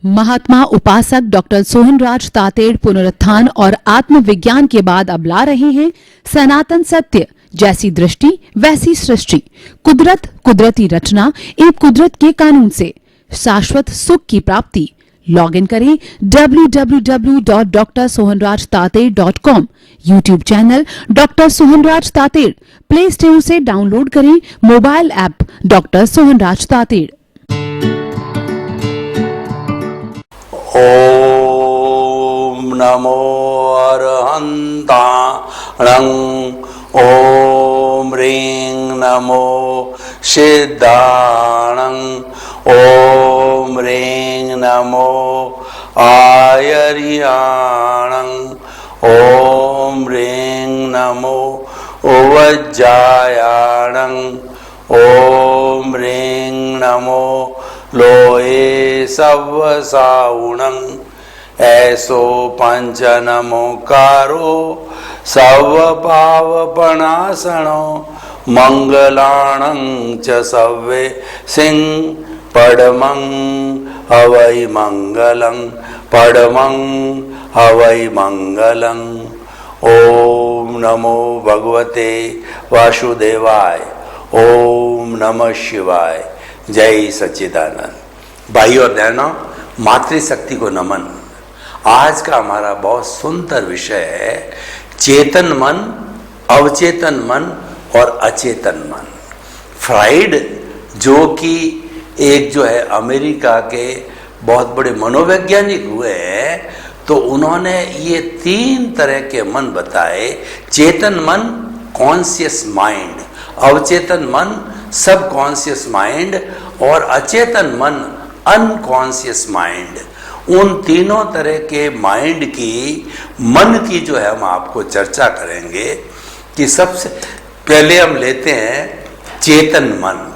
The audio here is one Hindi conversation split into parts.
महात्मा उपासक डॉक्टर सोहनराज तातेड़ पुनरुत्थान और आत्मविज्ञान के बाद अब ला रहे हैं सनातन सत्य, जैसी दृष्टि वैसी सृष्टि, कुदरत, कुदरती रचना एवं कुदरत के कानून से शाश्वत सुख की प्राप्ति। लॉग इन करें www.drsohanrajtated.com, YouTube channel doctor Sohanraj Tated, play store से डाउनलोड करें mobile app doctor Sohanraj Tated. ओम नमो अरहंताणं, ओम ह्रीं नमो सिद्धाणं, ओम ह्रीं नमो आयर्याणं, ओम ह्रीं नमो उवज्जायाणं, ओम ह्रीं नमो लोये सवसाउणं, ऐसो पंच नमोकारो सवपावपणासनो, मंगलाणं च सव्वे सिंह पडमं हवै मंगलं, पडमं हवै मंगलं। ओम नमो भगवते वासुदेवाय, ओम नमः शिवाय। जय सच्चिदानंद। भाइयों और बहनों, मातृशक्ति को नमन। आज का हमारा बहुत सुंदर विषय है चेतन मन, अवचेतन मन और अचेतन मन। फ्राइड, जो कि एक जो है अमेरिका के बहुत बड़े मनोवैज्ञानिक हुए हैं, तो उन्होंने ये 3 तरह के मन बताए। चेतन मन, कॉन्शियस माइंड, अवचेतन मन, सब कॉन्शियस माइंड, और अचेतन मन, अनकॉन्शियस माइंड। उन तीनों तरह के माइंड की, मन की जो है हम आपको चर्चा करेंगे कि सबसे पहले हम लेते हैं चेतन मन।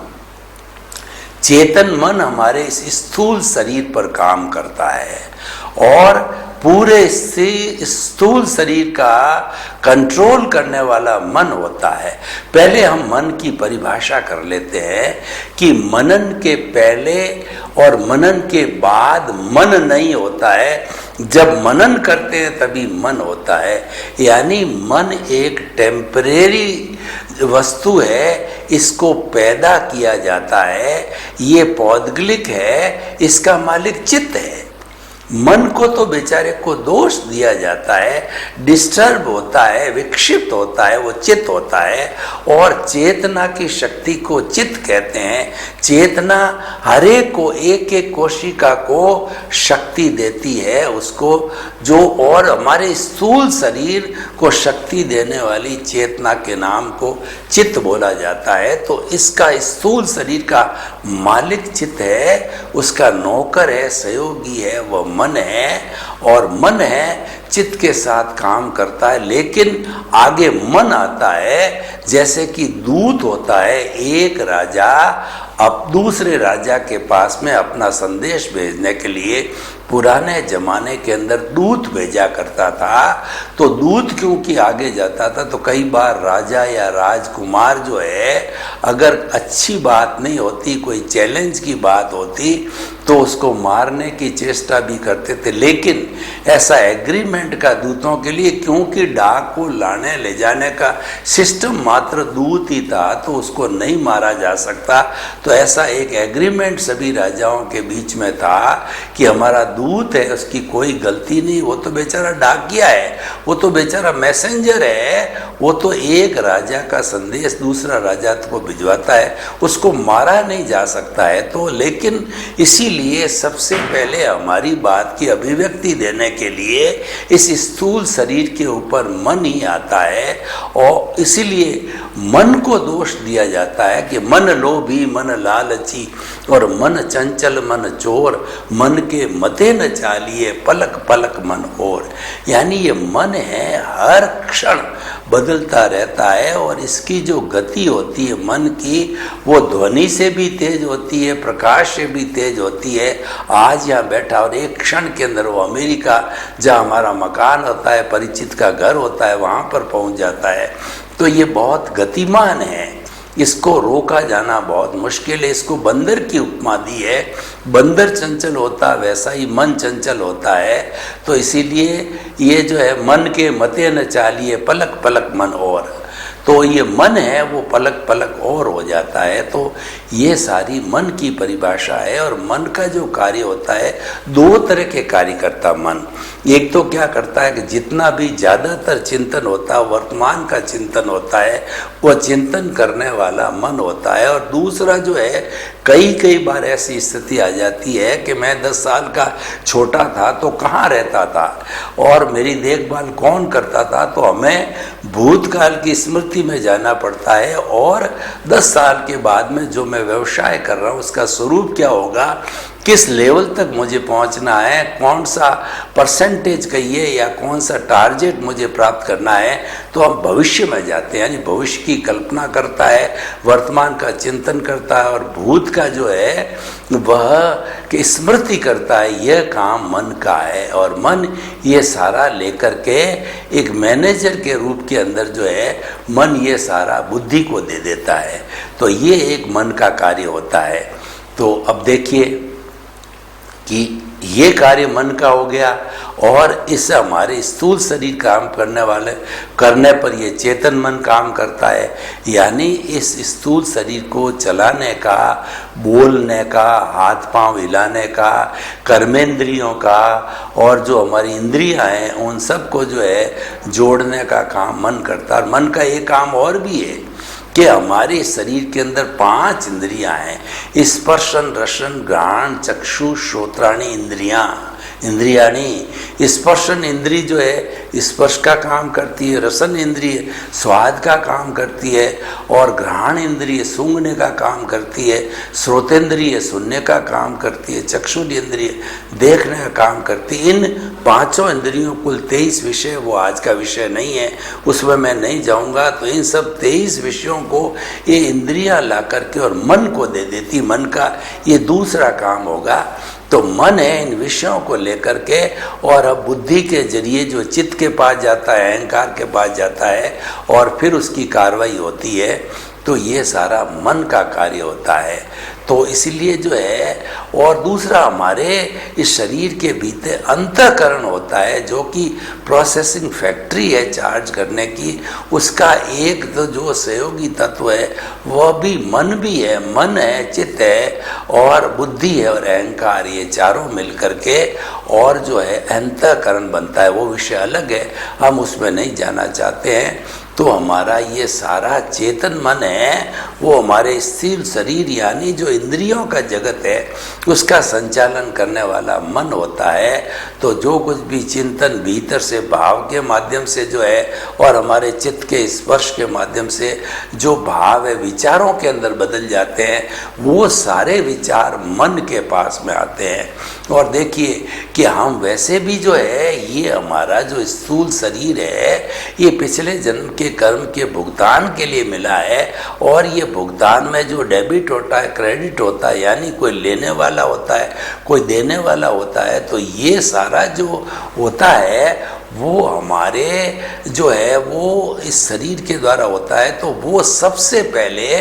चेतन मन हमारे इस स्थूल शरीर पर काम करता है और पूरे स्थूल शरीर का कंट्रोल करने वाला मन होता है। पहले हम मन की परिभाषा कर लेते हैं कि मनन के पहले और मनन के बाद मन नहीं होता है। जब मनन करते हैं तभी मन होता है। यानी मन एक टेम्परेरी वस्तु है, इसको पैदा किया जाता है, ये पौद्गलिक है, इसका मालिक चित्त है। मन को तो बेचारे को दोष दिया जाता है, डिस्टर्ब होता है, विक्षिप्त होता है, वो चित्त होता है। और चेतना की शक्ति को चित्त कहते हैं। चेतना हरेक को, एक एक कोशिका को शक्ति देती है उसको, जो और हमारे स्थूल शरीर को शक्ति देने वाली चेतना के नाम को चित्त बोला जाता है। तो इसका स्थूल शरीर का मालिक चित्त है, उसका नौकर है, सहयोगी है, वह मन है। और मन है, चित्त के साथ काम करता है। लेकिन आगे मन आता है, जैसे कि दूत होता है। एक राजा अब दूसरे राजा के पास में अपना संदेश भेजने के लिए पुराने जमाने के अंदर दूत भेजा करता था। तो दूत क्योंकि आगे जाता था, तो कई बार राजा या राजकुमार जो है, अगर अच्छी बात नहीं होती, कोई चैलेंज की बात होती, तो उसको मारने की चेष्टा भी करते थे। लेकिन ऐसा एग्रीमेंट का दूतों के लिए, क्योंकि डाक को लाने ले जाने का सिस्टम मात्र दूत ही था, तो उसको नहीं मारा जा सकता। तो ऐसा एक एग्रीमेंट सभी राजाओं के बीच में था कि हमारा दूत है, उसकी कोई गलती नहीं, वो तो बेचारा डाकिया है, वो तो बेचारा मैसेंजर है, वो तो एक राजा का संदेश दूसरा राजा को भिजवाता है, उसको मारा नहीं जा सकता है। तो लेकिन इसीलिए सबसे पहले हमारी बात की अभिव्यक्ति देने के लिए इस स्थूल शरीर के ऊपर मन ही आता है। और इसीलिए मन को दोष दिया जाता है कि मन लोभी, मन लालची और मन चंचल, मन चोर, मन के मते न चालिए, पलक पलक मन और। यानी ये मन है, हर क्षण बदलता रहता है। और इसकी जो गति होती है मन की, वो ध्वनि से भी तेज होती है, प्रकाश से भी तेज होती है। आज यहाँ बैठा और एक क्षण के अंदर वो अमेरिका, जहाँ हमारा मकान होता है, परिचित का घर होता है, वहाँ पर पहुँच जाता है। तो ये बहुत गतिमान है। इसको रोका जाना बहुत मुश्किल है। इसको बंदर की उपमा दी है। बंदर चंचल होता वैसा ही मन चंचल होता है। तो इसीलिए ये जो है मन के मते न चालिए पलक पलक मन और, तो ये मन है वो पलक पलक और हो जाता है। तो ये सारी मन की परिभाषा है। और मन का जो कार्य होता है, दो तरह के कार्य करता मन। एक तो क्या करता है कि जितना भी ज़्यादातर चिंतन होता है, वर्तमान का चिंतन होता है, वह चिंतन करने वाला मन होता है। और दूसरा जो है, कई बार ऐसी स्थिति आ जाती है कि मैं 10 साल का छोटा था तो कहाँ रहता था और मेरी देखभाल कौन करता था, तो हमें भूतकाल की स्मृति में जाना पड़ता है। और 10 साल के बाद में जो मैं व्यवसाय कर रहा हूँ उसका स्वरूप क्या होगा, किस लेवल तक मुझे पहुंचना है, कौन सा परसेंटेज कहिए या कौन सा टारगेट मुझे प्राप्त करना है, तो हम भविष्य में जाते हैं। यानी भविष्य की कल्पना करता है, वर्तमान का चिंतन करता है और भूत का जो है वह कि स्मृति करता है। यह काम मन का है और मन ये सारा लेकर के एक मैनेजर के रूप के अंदर जो है मन ये सारा बुद्धि को दे देता है। तो ये एक मन का कार्य होता है। तो अब देखिए कि ये कार्य मन का हो गया और इससे हमारे स्थूल शरीर काम करने पर ये चेतन मन काम करता है। यानी इस स्थूल शरीर को चलाने का, बोलने का, हाथ पांव हिलाने का, कर्मेंद्रियों का और जो हमारी इंद्रियां हैं उन सब को जो है जोड़ने का काम मन करता है। और मन का एक काम और भी है कि हमारे शरीर के अंदर 5 इंद्रियां हैं, स्पर्शन रसन घ्राण चक्षु श्रोत्राणी इंद्रियाणी। स्पर्शन इंद्री जो है स्पर्श का काम करती है, रसन इंद्रिय स्वाद का काम करती है और घ्राण इंद्रिय सूंघने का काम करती है, श्रोतेंद्रिय सुनने का काम करती है, चक्षु इंद्रिय देखने का काम करती है। इन 5 इंद्रियों कुल 23 विषय, वो आज का विषय नहीं है, उसमें मैं नहीं जाऊंगा। तो इन सब 23 विषयों को ये इंद्रियां ला करके और मन को दे देती। मन का ये दूसरा काम होगा। तो मन है इन विषयों को लेकर के और अब बुद्धि के जरिए जो चित्त के पास जाता है, अहंकार के पास जाता है और फिर उसकी कार्रवाई होती है। तो ये सारा मन का कार्य होता है। तो इसलिए जो है, और दूसरा हमारे इस शरीर के भीतर अंतःकरण होता है जो कि प्रोसेसिंग फैक्ट्री है चार्ज करने की। उसका एक तो जो सहयोगी तत्व है वह भी मन भी है। मन है, चित्त है और बुद्धि है और अहंकार, ये चारों मिलकर के और जो है अंतःकरण बनता है। वो विषय अलग है, हम उसमें नहीं जाना चाहते हैं। तो हमारा ये सारा चेतन मन है वो हमारे स्थिर शरीर यानी जो इंद्रियों का जगत है उसका संचालन करने वाला मन होता है। तो जो कुछ भी चिंतन भीतर से भाव के माध्यम से जो है और हमारे चित्त के स्पर्श के माध्यम से जो भाव है विचारों के अंदर बदल जाते हैं, वो सारे विचार मन के पास में आते हैं। और देखिए कि हम वैसे भी जो है ये हमारा जो स्थूल शरीर है ये पिछले जन्म के कर्म के भुगतान के लिए मिला है। और ये भुगतान में जो डेबिट होता है, क्रेडिट होता है, यानी कोई लेने वाला होता है, कोई देने वाला होता है। तो ये सारा जो होता है वो हमारे जो है वो इस शरीर के द्वारा होता है। तो वो सबसे पहले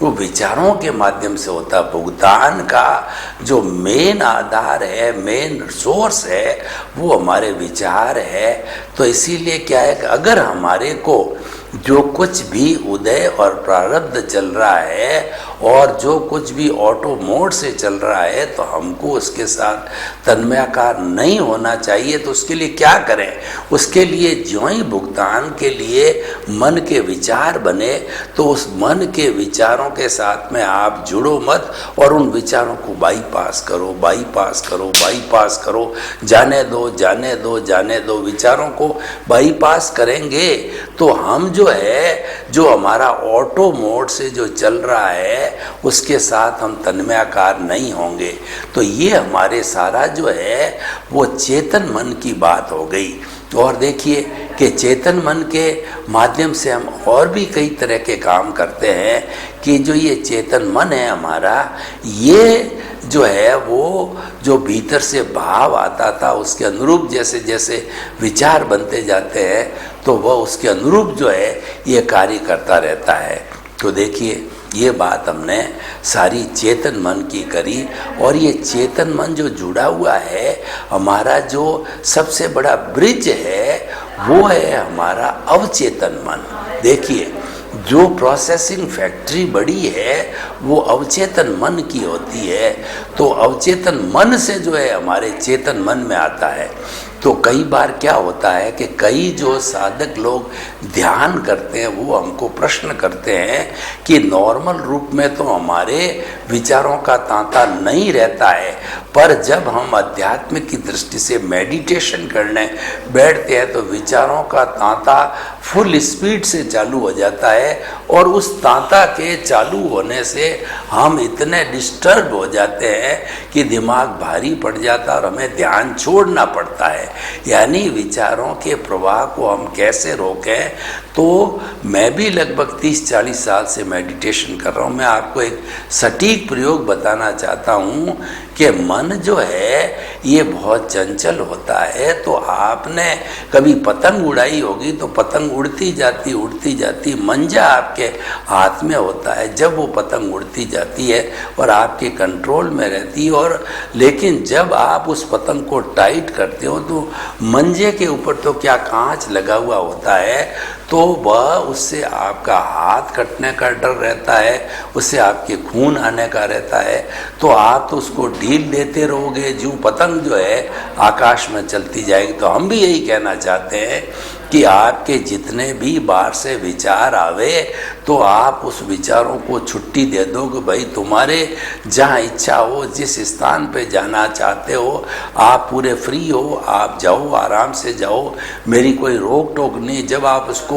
वो विचारों के माध्यम से होता है। भुगतान का जो मेन आधार है, मेन सोर्स है, वो हमारे विचार है। तो इसीलिए क्या है कि अगर हमारे को जो कुछ भी उदय और प्रारब्ध चल रहा है और जो कुछ भी ऑटो मोड से चल रहा है तो हमको उसके साथ तन्मयाकार नहीं होना चाहिए। तो उसके लिए क्या करें? उसके लिए ज्यों ही भुगतान के लिए मन के विचार बने तो उस मन के विचारों के साथ में आप जुड़ो मत और उन विचारों को बाईपास करो, बाईपास करो, बाईपास करो। जाने दो, जाने दो, जाने दो। विचारों को बाईपास करेंगे तो हम जो है, जो हमारा ऑटो मोड से जो चल रहा है उसके साथ हम तन्मयाकार नहीं होंगे। तो ये हमारे सारा जो है वो चेतन मन की बात हो गई। और देखिए कि चेतन मन के माध्यम से हम और भी कई तरह के काम करते हैं कि जो ये चेतन मन है हमारा, ये जो है वो जो भीतर से भाव आता था उसके अनुरूप जैसे जैसे विचार बनते जाते हैं तो वह उसके अनुरूप जो है ये कार्य करता रहता है। तो देखिए ये बात हमने सारी चेतन मन की करी। और ये चेतन मन जो जुड़ा हुआ है, हमारा जो सबसे बड़ा ब्रिज है वो है हमारा अवचेतन मन। देखिए, जो प्रोसेसिंग फैक्ट्री बड़ी है वो अवचेतन मन की होती है। तो अवचेतन मन से जो है हमारे चेतन मन में आता है। तो कई बार क्या होता है कि कई जो साधक लोग ध्यान करते हैं वो हमको प्रश्न करते हैं कि नॉर्मल रूप में तो हमारे विचारों का तांता नहीं रहता है, पर जब हम अध्यात्म की दृष्टि से मेडिटेशन करने बैठते हैं तो विचारों का तांता फुल स्पीड से चालू हो जाता है। और उस तांता के चालू होने से हम इतने डिस्टर्ब हो जाते हैं कि दिमाग भारी पड़ जाता है और हमें ध्यान छोड़ना पड़ता है। यानी विचारों के प्रवाह को हम कैसे रोकें? तो मैं भी लगभग 30-40 साल से मेडिटेशन कर रहा हूँ। मैं आपको एक सटीक प्रयोग बताना चाहता हूँ कि मन जो है ये बहुत चंचल होता है। तो आपने कभी पतंग उड़ाई होगी तो पतंग उड़ती जाती मंजा आपके हाथ में होता है। जब वो पतंग उड़ती जाती है और आपके कंट्रोल में रहती है, और लेकिन जब आप उस पतंग को टाइट करते हो तो मंजे के ऊपर तो क्या कांच लगा हुआ होता है, तो वह उससे आपका हाथ कटने का डर रहता है, उससे आपके खून आने का रहता है। तो आप तो उसको ढील देते रहोगे, जो पतंग जो है आकाश में चलती जाएगी। तो हम भी यही कहना चाहते हैं कि आपके जितने भी बाहर से विचार आवे तो आप उस विचारों को छुट्टी दे दो कि भाई तुम्हारे जहाँ इच्छा हो, जिस स्थान पे जाना चाहते हो, आप पूरे फ्री हो, आप जाओ, आराम से जाओ, मेरी कोई रोक टोक नहीं। जब आप उसको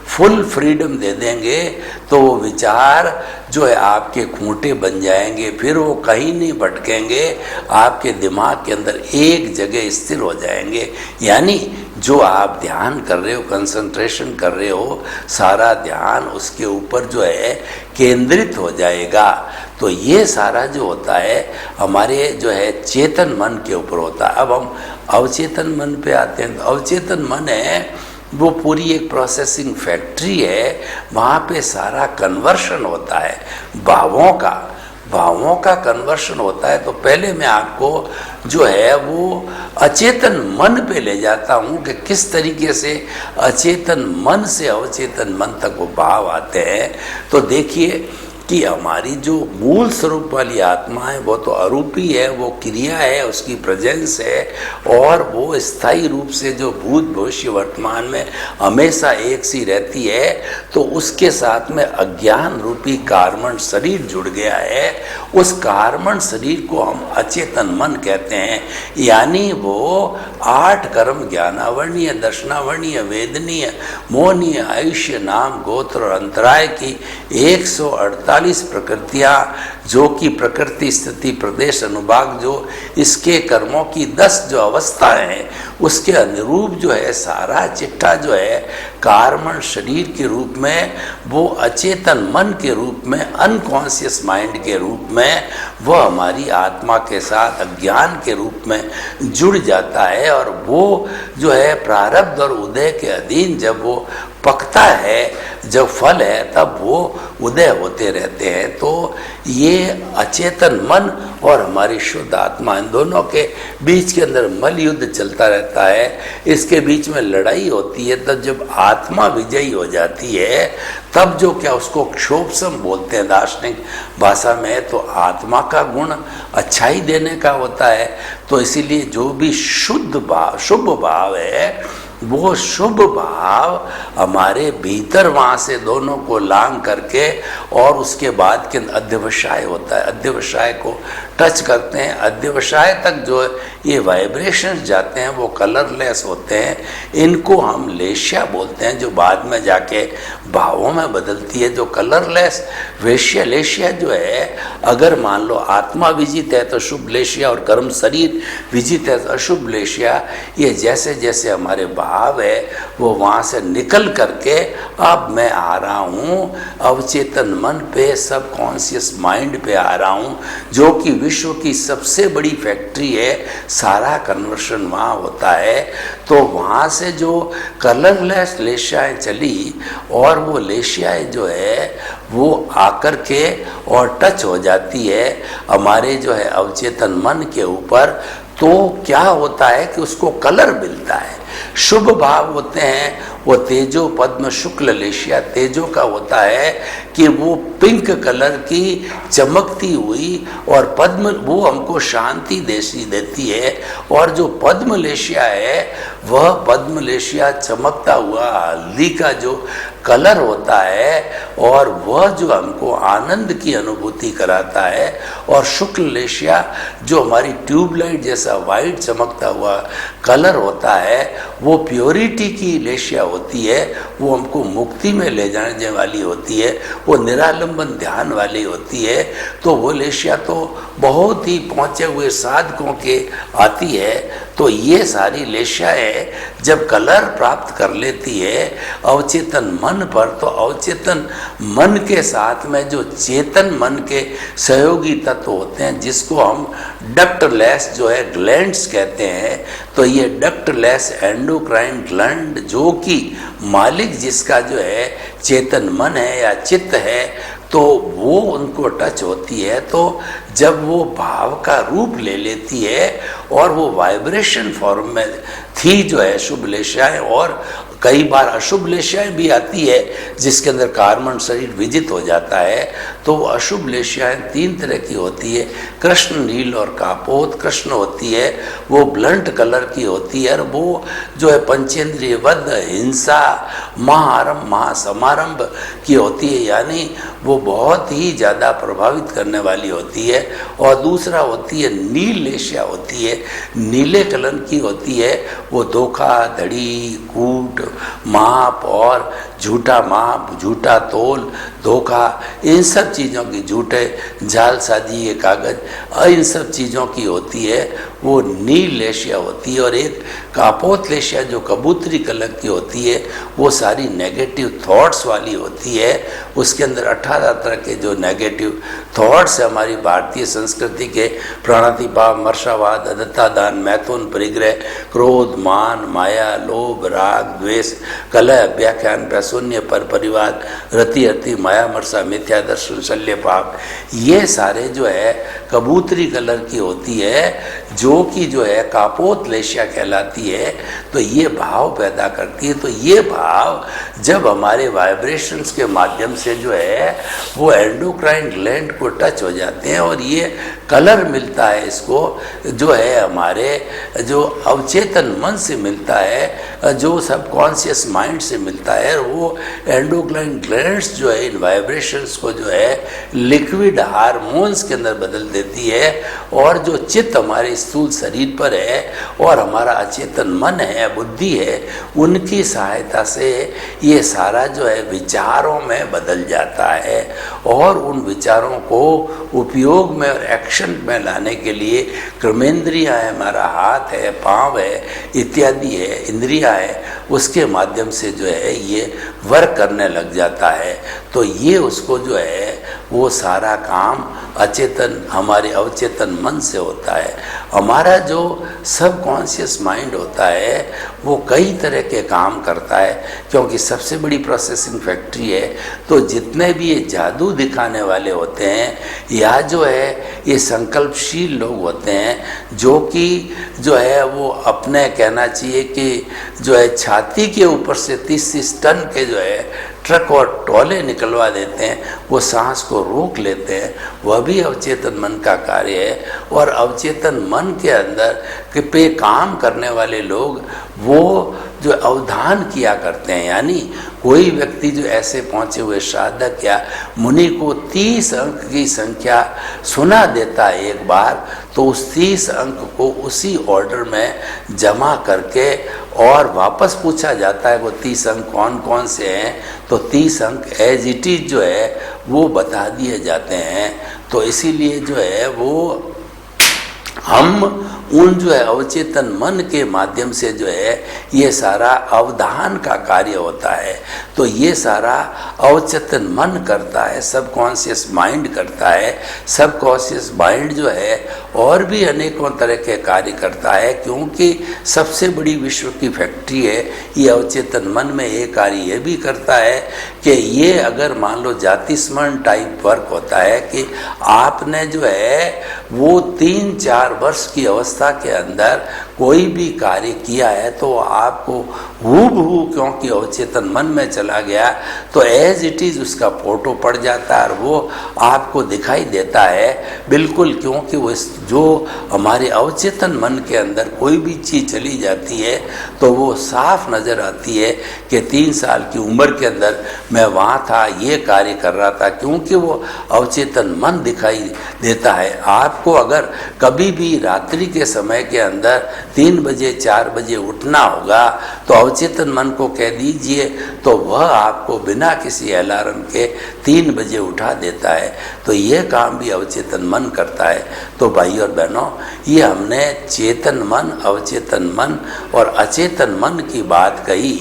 फुल फ्रीडम दे देंगे तो वो विचार जो है आपके खूंटे बन जाएंगे, फिर वो कहीं नहीं भटकेंगे, आपके दिमाग के अंदर एक जगह स्थिर हो जाएंगे। यानी जो आप ध्यान कर रहे हो, कंसंट्रेशन कर रहे हो, सारा ध्यान उसके ऊपर जो है केंद्रित हो जाएगा। तो ये सारा जो होता है हमारे जो है चेतन मन के ऊपर होता है। अब हम अवचेतन मन पे आते हैं। तो अवचेतन मन है वो पूरी एक प्रोसेसिंग फैक्ट्री है, वहाँ पे सारा कन्वर्शन होता है भावों का कन्वर्शन होता है। तो पहले मैं आपको जो है वो अचेतन मन पे ले जाता हूँ कि किस तरीके से अचेतन मन से अवचेतन मन तक वो भाव आते हैं। तो देखिए कि हमारी जो मूल स्वरूप वाली आत्मा है वो तो अरूपी है, वो क्रिया है, उसकी प्रेजेंस है, और वो स्थायी रूप से जो भूत भविष्य वर्तमान में हमेशा एक सी रहती है। तो उसके साथ में अज्ञान रूपी कार्मण शरीर जुड़ गया है। उस कार्मण शरीर को हम अचेतन मन कहते हैं। यानी वो 8 कर्म ज्ञानावर्णीय, दर्शनावर्णीय, वेदनीय, मोहनीय, आयुष्य, नाम, गोत्र और अंतराय की 148 प्रकृतियाँ, जो कि प्रकृति, स्थिति, प्रदेश, अनुभाग, जो इसके कर्मों की 10 जो अवस्थाएं हैं उसके अनुरूप जो है सारा चिट्ठा जो है कार्मण शरीर के रूप में, वो अचेतन मन के रूप में, अनकॉन्शियस माइंड के रूप में, वह हमारी आत्मा के साथ अज्ञान के रूप में जुड़ जाता है। और वो जो है प्रारब्ध और उदय के अधीन जब वो पकता है, जब फल है, तब वो उदय होते रहते हैं। तो ये अचेतन मन और हमारी शुद्ध आत्मा, इन दोनों के बीच के अंदर मल युद्ध चलता रहता है। इसके बीच में लड़ाई होती है। तब जब आत्मा विजयी हो जाती है तब जो क्या उसको क्षोभसम बोलते हैं दार्शनिक भाषा में, तो आत्मा का गुण अच्छाई देने का होता है। तो इसीलिए जो भी शुद्ध भाव, शुभ भाव है, वो शुभ भाव हमारे भीतर वहाँ से दोनों को लांग करके, और उसके बाद के अध्यवसाय होता है, अध्यवसाय को टच करते हैं। अध्यवसाय तक जो ये वाइब्रेशंस जाते हैं वो कलरलेस होते हैं। इनको हम लेश्या बोलते हैं, जो बाद में जाके भावों में बदलती है। जो कलरलेस वेश्या लेश्या जो है, अगर मान लो आत्मा विजित है तो शुभ लेश्या, और कर्म शरीर विजित है तो अशुभ लेश्या। ये जैसे जैसे हमारे भाव है वो वहाँ से निकल करके अब मैं आ रहा हूँ अवचेतन मन पे, सब कॉन्शियस माइंड पे आ रहा हूँ, जो कि विश्व की सबसे बड़ी फैक्ट्री है। सारा कन्वर्शन वहाँ होता है। तो वहाँ से जो कलरलेस लेश्याएँ चली, और वो लेश्याएँ जो है वो आकर के और टच हो जाती है हमारे जो है अवचेतन मन के ऊपर, तो क्या होता है कि उसको कलर मिलता है। शुभ भाव होते हैं वो तेजो पद्म शुक्ल लेशिया, तेजो का होता है कि वो पिंक कलर की चमकती हुई, और पद्म वो हमको शांति देती है। और जो पद्म लेशिया है वह पद्म लेशिया चमकता हुआ हल्दी का जो कलर होता है, और वह जो हमको आनंद की अनुभूति कराता है। और शुक्ल लेशिया जो हमारी ट्यूबलाइट जैसा वाइट चमकता हुआ कलर होता है, वो प्योरिटी की लेशिया होती है, वो हमको मुक्ति में ले जाने वाली होती है, वो निरालंबन ध्यान वाली होती है। तो वो लेशिया तो बहुत ही पहुँचे हुए साधकों के आती है। तो ये सारी लेशियाएँ जब कलर प्राप्त कर लेती है अवचेतन मन पर, तो अवचेतन मन के साथ में जो चेतन मन के सहयोगी तत्व होते हैं, जिसको हम डक्टलेस जो है ग्लैंड्स कहते हैं, तो ये डक्टलेस एंडोक्राइन ग्लैंड जो कि मालिक जिसका जो है चेतन मन है या चित्त है, तो वो उनको टच होती है। तो जब वो भाव का रूप ले लेती है और वो वाइब्रेशन फॉर्म में थी जो है शुभ लेशियाएँ, और कई बार अशुभ लेशियाएँ भी आती है जिसके अंदर कार्बन शरीर विजित हो जाता है। तो वो अशुभ लेशियाएँ 3 तरह की होती है, कृष्ण, नील और कापोत। कृष्ण होती है वो ब्लंट कलर की होती है, और वो जो है पंचेंद्रिय वध, हिंसा, महाआरंभ, महासमारंभ की होती है, यानी वो बहुत ही ज़्यादा प्रभावित करने वाली होती है। और दूसरा होती है नील लेशिया होती है, नीले कलर की होती है, वो धोखाधड़ी, कूट, माप और झूठा माप, झूठा तोल, धोखा, इन सब चीज़ों की, झूठे जालसाजी, ये कागज, इन सब चीज़ों की होती है, वो नील लेशिया होती है। और एक कापोत लेशिया जो कबूतरी कलर की होती है, वो सारी नेगेटिव थॉट्स वाली होती है। उसके अंदर 18 तरह के जो नेगेटिव थॉट्स है हमारी भारतीय संस्कृति के, प्राणातिपात, मर्शावाद, अदत्ता दान, मैथुन, परिग्रह, क्रोध, मान, माया, लोभ, राग, द्वेष, कलह, व्याख्यान, शून्य, पर परिवार, रति अति, माया, मर्सा, मिथ्या दर्शन, शल्य, पाप, ये सारे जो है कबूतरी कलर की होती है, जो कि जो है कापोत लेशिया कहलाती है। तो ये भाव पैदा करती है। तो ये भाव जब हमारे वाइब्रेशंस के माध्यम से जो है वो एंडोक्राइन ग्लैंड को टच हो जाते हैं, और ये कलर मिलता है इसको, जो है हमारे जो अवचेतन मन से मिलता है, जो सबकॉन्शियस माइंड से मिलता है, और वो एंडोक्राइन ग्लैंड्स जो है इन वाइब्रेशंस को जो है लिक्विड हार्मोन्स के अंदर बदल देती है। और जो चित्त हमारे स्थूल शरीर पर है और हमारा अचेतन मन है, बुद्धि है, उनकी सहायता से ये सारा जो है विचारों में बदल जाता है। और उन विचारों को उपयोग में और एक्शन में लाने के लिए कर्मेंद्रियाँ है, हमारा हाथ है, पाँव है, इत्यादि है, इंद्रियाँ है, उसके माध्यम से जो है ये वर्क करने लग जाता है। तो ये उसको जो है वो सारा काम अचेतन हमारे अवचेतन मन से होता है। हमारा जो सबकॉन्शियस माइंड होता है वो कई तरह के काम करता है, क्योंकि सबसे बड़ी प्रोसेसिंग फैक्ट्री है। तो जितने भी ये जादू दिखाने वाले होते हैं या जो है ये संकल्पशील लोग होते हैं, जो कि जो है वो अपने कहना चाहिए कि जो है छाती के ऊपर से 30 टन के जो है ट्रक और टोले निकलवा देते हैं, वो सांस को रोक लेते हैं, वह भी अवचेतन मन का कार्य है। और अवचेतन मन के अंदर पे काम करने वाले लोग वो जो अवधान किया करते हैं, यानी कोई व्यक्ति जो ऐसे पहुँचे हुए साधक या मुनि को 30 अंक की संख्या सुना देता है एक बार, तो उस 30 अंक को उसी ऑर्डर में जमा करके और वापस पूछा जाता है वो 30 अंक कौन कौन से हैं, तो 30 अंक एज इट इज जो है वो बता दिए जाते हैं। तो इसीलिए जो है वो हम उन जो है अवचेतन मन के माध्यम से जो है ये सारा अवधान का कार्य होता है। तो ये सारा अवचेतन मन करता है, सबकॉन्शियस माइंड करता है। सबकॉन्शियस माइंड जो है और भी अनेकों तरह के कार्य करता है, क्योंकि सबसे बड़ी विश्व की फैक्ट्री है ये अवचेतन मन में। ये कार्य ये भी करता है कि ये अगर मान लो जाति स्मरण टाइप वर्क होता है कि आपने जो है वो 3-4 वर्ष की अवस्था के अंदर कोई भी कार्य किया है तो आपको हूबहू, क्योंकि अवचेतन मन में चला गया तो एज इट इज उसका फोटो पड़ जाता है और वो आपको दिखाई देता है बिल्कुल। क्योंकि वो जो हमारे अवचेतन मन के अंदर कोई भी चीज़ चली जाती है तो वो साफ नज़र आती है कि 3 साल की उम्र के अंदर मैं वहाँ था, ये कार्य कर रहा था, क्योंकि वो अवचेतन मन दिखाई देता है। आपको अगर कभी भी रात्रि के समय के अंदर 3 बजे 4 बजे उठना होगा तो अवचेतन मन को कह दीजिए तो वह आपको बिना किसी अलार्म के 3 बजे उठा देता है। तो ये काम भी अवचेतन मन करता है। तो भाई और बहनों, ये हमने चेतन मन, अवचेतन मन और अचेतन मन की बात कही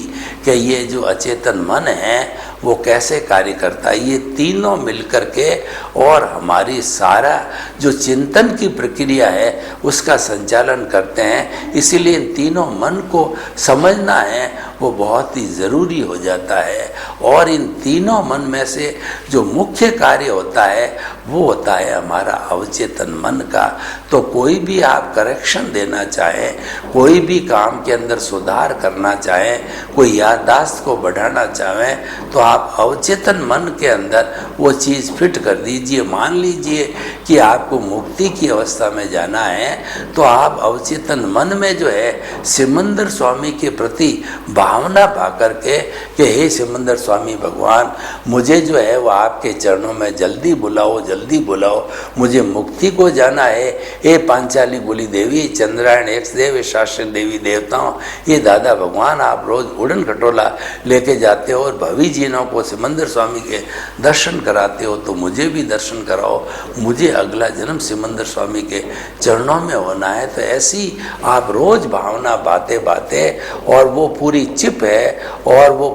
कि ये जो अचेतन मन है वो कैसे कार्य करता है। ये तीनों मिलकर के और हमारी सारा जो चिंतन की प्रक्रिया है उसका संचालन करते हैं। इसीलिए इन तीनों मन को समझना है वो बहुत ही ज़रूरी हो जाता है। और इन तीनों मन में से जो मुख्य कार्य होता है वो होता है हमारा अवचेतन मन का। तो कोई भी आप करेक्शन देना चाहें, कोई भी काम के अंदर सुधार करना चाहें, कोई याददाश्त को बढ़ाना चाहें तो आप अवचेतन मन के अंदर वो चीज़ फिट कर दीजिए। मान लीजिए कि आपको मुक्ति की अवस्था में जाना है तो आप अवचेतन मन में जो है सिमंदर स्वामी के प्रति भावना पा करके कि हे सिमंदर स्वामी भगवान, मुझे जो है वो आपके चरणों में जल्दी बुलाओ, जल्दी बुलाओ, मुझे मुक्ति को जाना है। हे पांचाली बोली देवी, चंद्रायण एक्स देव, शास्त्र देवी देवताओं, ये दादा भगवान आप रोज उड़न खटोला लेके जाते हो और भवी जीनों को सिमंदर स्वामी के दर्शन कराते हो, तो मुझे भी दर्शन कराओ, मुझे अगला जन्म सिमंदर स्वामी के चरणों में होना है। तो ऐसी आप रोज भावना बातें बातें और वो पूरी चिप है और वो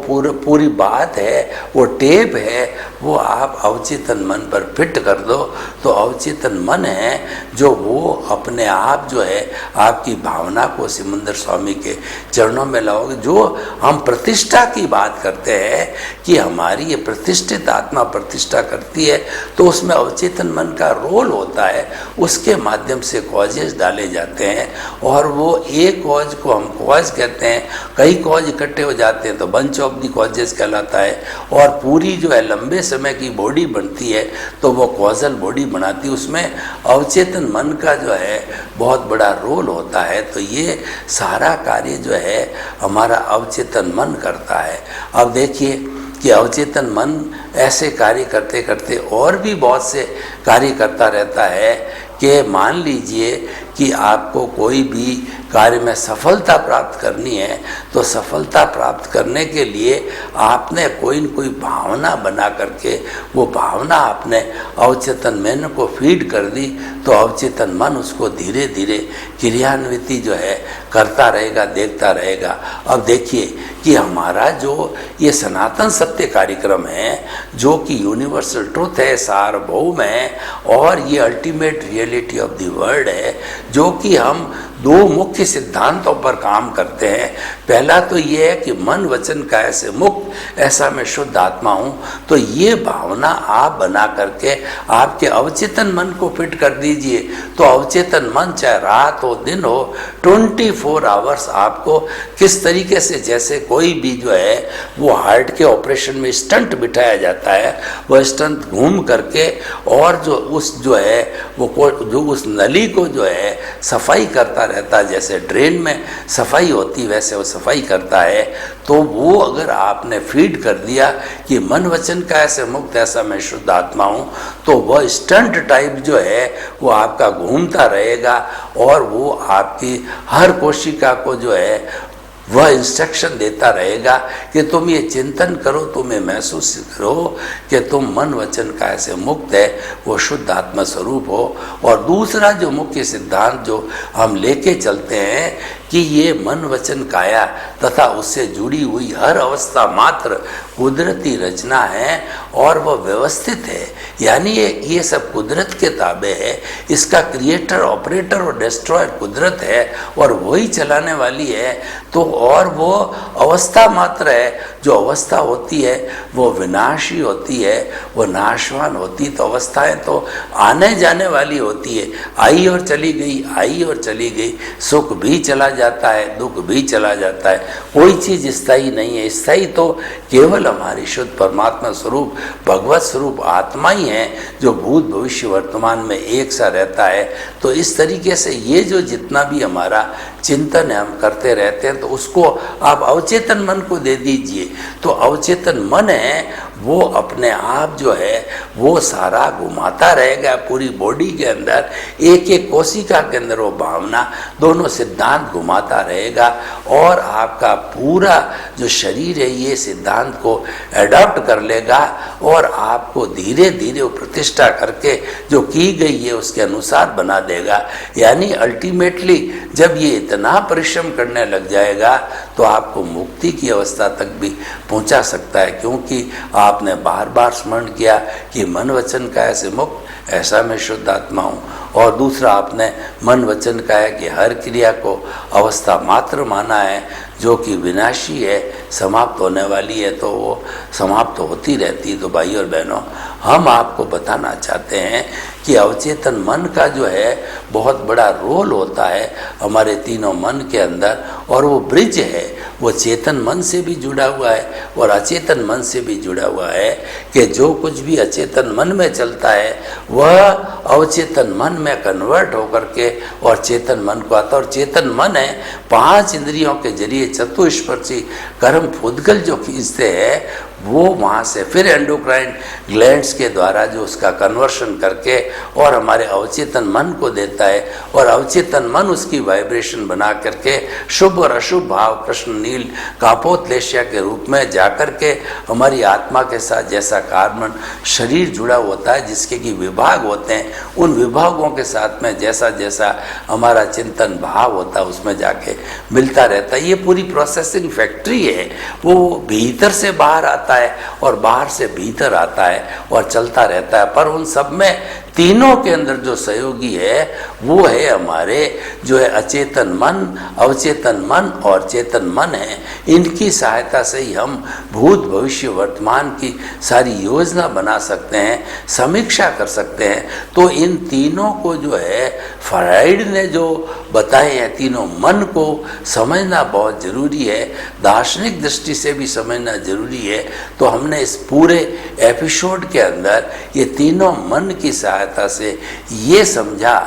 पूरी बात है, वो टेप है, वो आप अवचेतन मन पर फिट कर दो तो अवचेतन मन है जो वो अपने आप जो है आपकी भावना को सिमंदर स्वामी के चरणों में लाओगे। जो हम प्रतिष्ठा की बात करते हैं कि हमारी ये प्रतिष्ठित आत्मा प्रतिष्ठा करती है तो उसमें अवचेतन मन का रोल होता है। उसके माध्यम से कॉजेज डाले जाते हैं और वो एक कॉज को हम कॉज कहते हैं, कई कॉज इकट्ठे हो जाते हैं तो बंच ऑफ दी कॉजेज कहलाता है। और पूरी जो है लंबे समय की बॉडी बनती है तो वो कॉजल बॉडी बनाती है, उसमें अवचेतन मन का जो है बहुत बड़ा रोल होता है। तो ये सारा कार्य जो है हमारा अवचेतन मन करता है। अब देखिए कि अवचेतन मन ऐसे कार्य करते करते और भी बहुत से कार्य करता रहता है कि मान लीजिए कि आपको कोई भी कार्य में सफलता प्राप्त करनी है तो सफलता प्राप्त करने के लिए आपने कोई न कोई भावना बना करके वो भावना आपने अवचेतन मन को फीड कर दी तो अवचेतन मन उसको धीरे धीरे क्रियान्विति जो है करता रहेगा, देखता रहेगा। अब देखिए कि हमारा जो ये सनातन सत्य कार्यक्रम है जो कि यूनिवर्सल ट्रुथ है, सार्वभौम है और ये ultimate reality of the world है, जो कि हम 2 मुख्य सिद्धांतों पर काम करते हैं। पहला तो ये है कि मन वचन काया से मुक्त ऐसा मैं शुद्ध आत्मा हूँ। तो ये भावना आप बना करके आपके अवचेतन मन को फिट कर दीजिए तो अवचेतन मन चाहे रात हो दिन हो 24 आवर्स आपको किस तरीके से, जैसे कोई भी जो है वो हार्ट के ऑपरेशन में स्टंट बिठाया जाता है, वह स्टंट घूम करके और जो उस जो है वो जो उस नली को जो है सफाई करता रहता है, जैसे ड्रेन में सफाई होती वैसे वो सफाई करता है। तो वो अगर आपने फीड कर दिया कि मन वचन का ऐसे मुक्त ऐसा मैं शुद्ध आत्मा हूँ तो वह स्टंट टाइप जो है वो आपका घूमता रहेगा और वो आपकी हर कोशिका को जो है वह इंस्ट्रक्शन देता रहेगा कि तुम ये चिंतन करो, तुम ये महसूस करो कि तुम मन वचन काया से मुक्त है, वो शुद्ध आत्मा स्वरूप हो। और दूसरा जो मुख्य सिद्धांत जो हम लेके चलते हैं कि ये मन वचन काया तथा उससे जुड़ी हुई हर अवस्था मात्र कुदरती रचना है और वह व्यवस्थित है, यानी ये सब कुदरत के ताबे है। इसका क्रिएटर, ऑपरेटर और डिस्ट्रॉयर कुदरत है और वही चलाने वाली है। तो और वो अवस्था मात्र है। जो अवस्था होती है वो विनाशी होती है, वो नाशवान होती। तो अवस्थाएं तो आने जाने वाली होती है, आई और चली गई, आई और चली गई। सुख भी चला जाता है, दुख भी चला जाता है। कोई चीज़ स्थायी नहीं है। स्थायी तो केवल हमारी शुद्ध परमात्मा स्वरूप, भगवत स्वरूप आत्मा ही है जो भूत भविष्य वर्तमान में एक सा रहता है। तो इस तरीके से ये जो जितना भी हमारा चिंतन है हम करते रहते हैं, तो उसको आप अवचेतन मन को दे दीजिए। तो अवचेतन मन है वो अपने आप जो है वो सारा घुमाता रहेगा पूरी बॉडी के अंदर, एक एक कोशिका के अंदर वो भावना, दोनों सिद्धांत घुमाता रहेगा और आपका पूरा जो शरीर है ये सिद्धांत को एडॉप्ट कर लेगा और आपको धीरे धीरे वो प्रतिष्ठा करके जो की गई है उसके अनुसार बना देगा। यानी अल्टीमेटली जब ये इतना परिश्रम करने लग जाएगा तो आपको मुक्ति की अवस्था तक भी पहुंचा सकता है, क्योंकि आपने बार बार स्मरण किया कि मन वचन काया से मुक्त, ऐसा मैं शुद्ध आत्मा हूँ। और दूसरा आपने मन वचन काया कि हर क्रिया को अवस्था मात्र माना है जो कि विनाशी है, समाप्त होने वाली है, तो वो समाप्त होती रहती है। तो भाई और बहनों, हम आपको बताना चाहते हैं कि अवचेतन मन का जो है बहुत बड़ा रोल होता है हमारे तीनों मन के अंदर, और वो ब्रिज है, वो चेतन मन से भी जुड़ा हुआ है और अचेतन मन से भी जुड़ा हुआ है कि जो कुछ भी अचेतन मन में चलता है वह अवचेतन मन में कन्वर्ट होकर के और चेतन मन को आता है। और चेतन मन है 5 इंद्रियों के जरिए चतुष्पर्शी कर्म फुदगल जो खींचते हैं, वो वहाँ से फिर एंडोक्राइन ग्लैंड्स के द्वारा जो उसका कन्वर्शन करके और हमारे अवचेतन मन को देता है, और अवचेतन मन उसकी वाइब्रेशन बना करके शुभ और अशुभ भाव कृष्ण नील कापोतलेशिया के रूप में जाकर के हमारी आत्मा के साथ जैसा कार्बन शरीर जुड़ा होता है जिसके कि विभाग होते हैं, उन विभागों के साथ में जैसा जैसा हमारा चिंतन भाव होता है उसमें जाके मिलता रहता है। ये पूरी प्रोसेसिंग फैक्ट्री है, वो भीतर से बाहर आता है और बाहर से भीतर आता है और चलता रहता है। पर उन सब में तीनों के अंदर जो सहयोगी है वो है हमारे जो है अचेतन मन, अवचेतन मन और चेतन मन है। इनकी सहायता से ही हम भूत भविष्य वर्तमान की सारी योजना बना सकते हैं, समीक्षा कर सकते हैं। तो इन तीनों को जो है फ्राइड ने जो बताए हैं, तीनों मन को समझना बहुत ज़रूरी है, दार्शनिक दृष्टि से भी समझना ज़रूरी है। तो हमने इस पूरे एपिसोड के अंदर ये तीनों मन की सहायता से ये समझा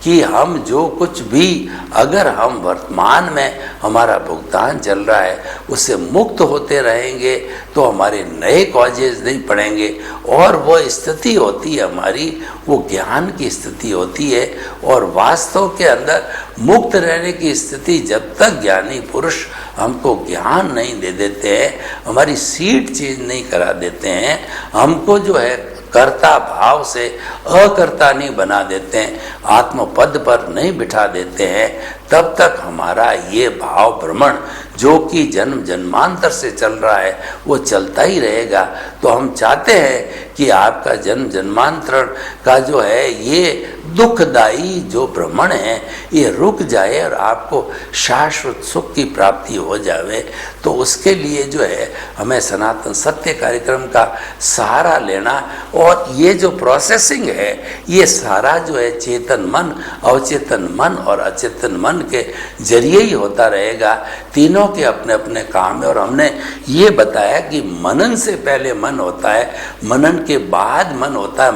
कि हम जो कुछ भी, अगर हम वर्तमान में हमारा भुगतान चल रहा है उससे मुक्त होते रहेंगे तो हमारे नए कॉजेज नहीं पड़ेंगे, और वो स्थिति होती है हमारी, वो ज्ञान की स्थिति होती है। और वास्तव के अंदर मुक्त रहने की स्थिति जब तक ज्ञानी पुरुष हमको ज्ञान नहीं दे देते हैं, हमारी सीट चेंज नहीं करा देते हैं, हमको जो है कर्ता भाव से अकर्ता नहीं बना देते हैं, आत्मपद पर नहीं बिठा देते हैं, तब तक हमारा ये भाव भ्रमण जो कि जन्म जन्मांतर से चल रहा है वो चलता ही रहेगा। तो हम चाहते हैं कि आपका जन्म जन्मांतर का जो है ये दुखदायी जो भ्रमण है ये रुक जाए और आपको शाश्वत सुख की प्राप्ति हो जावे। तो उसके लिए जो है हमें सनातन सत्य कार्यक्रम का सहारा लेना, और ये जो प्रोसेसिंग है ये सारा जो है चेतन मन, अवचेतन मन और अचेतन मन के जरिए ही होता रहेगा। तीनों के अपने अपने काम है। और हमने ये बताया कि मनन से पहले मन होता है, मनन के बाद मन होता है,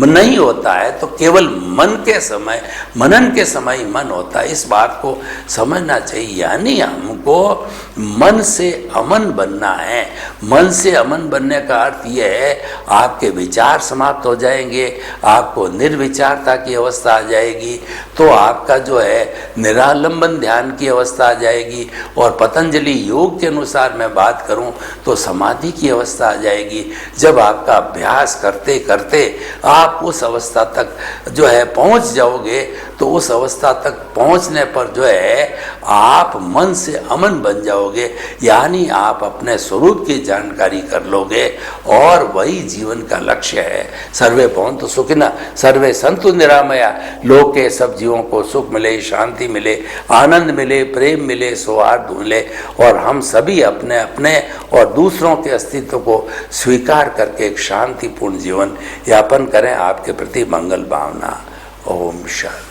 नहीं होता है तो केवल मन के समय, मनन के समय ही मन होता है, इस बात को समझना चाहिए। यानी हमको मन से अमन बनना है। मन से अमन बनने का अर्थ यह है आपके विचार समाप्त हो जाएंगे, आपको निर्विचारता की अवस्था आ जाएगी, तो आपका जो है निरालंबन ध्यान की अवस्था आ जाएगी, और पतंजलि योग के अनुसार मैं बात करूं तो समाधि की अवस्था आ जाएगी। जब आपका अभ्यास करते करते आप उस अवस्था तक जो है पहुंच जाओगे, तो उस अवस्था तक पहुंचने पर जो है आप मन से अमन बन जाओगे, यानी आप अपने स्वरूप की जानकारी कर लोगे, और वही जीवन का लक्ष्य है। सर्वे भवन्तु सुखिनः, सर्वे सन्तु निरामया, लोक के सब जीवों को सुख मिले, शांति मिले, आनंद मिले, प्रेम मिले, सौहार्द मिले, और हम सभी अपने अपने और दूसरों के अस्तित्व को स्वीकार करके एक शांतिपूर्ण जीवन यापन करें। आपके प्रति मंगल भावना। ओम शांति।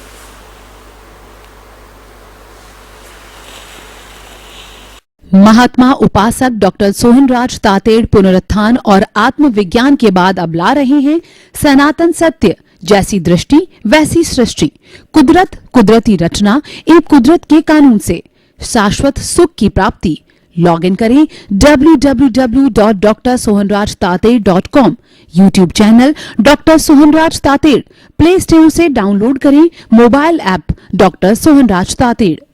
महात्मा उपासक डॉक्टर सोहनराज तातेड़ पुनरुत्थान और आत्मविज्ञान के बाद अब ला रहे हैं सनातन सत्य, जैसी दृष्टि वैसी सृष्टि, कुदरत, कुदरती रचना एवं कुदरत के कानून से शाश्वत सुख की प्राप्ति। लॉग इन करें www.drsohanrajtater.com, YouTube channel doctor Sohanraj Tated, play store से डाउनलोड करें mobile app doctor Sohanraj Tated.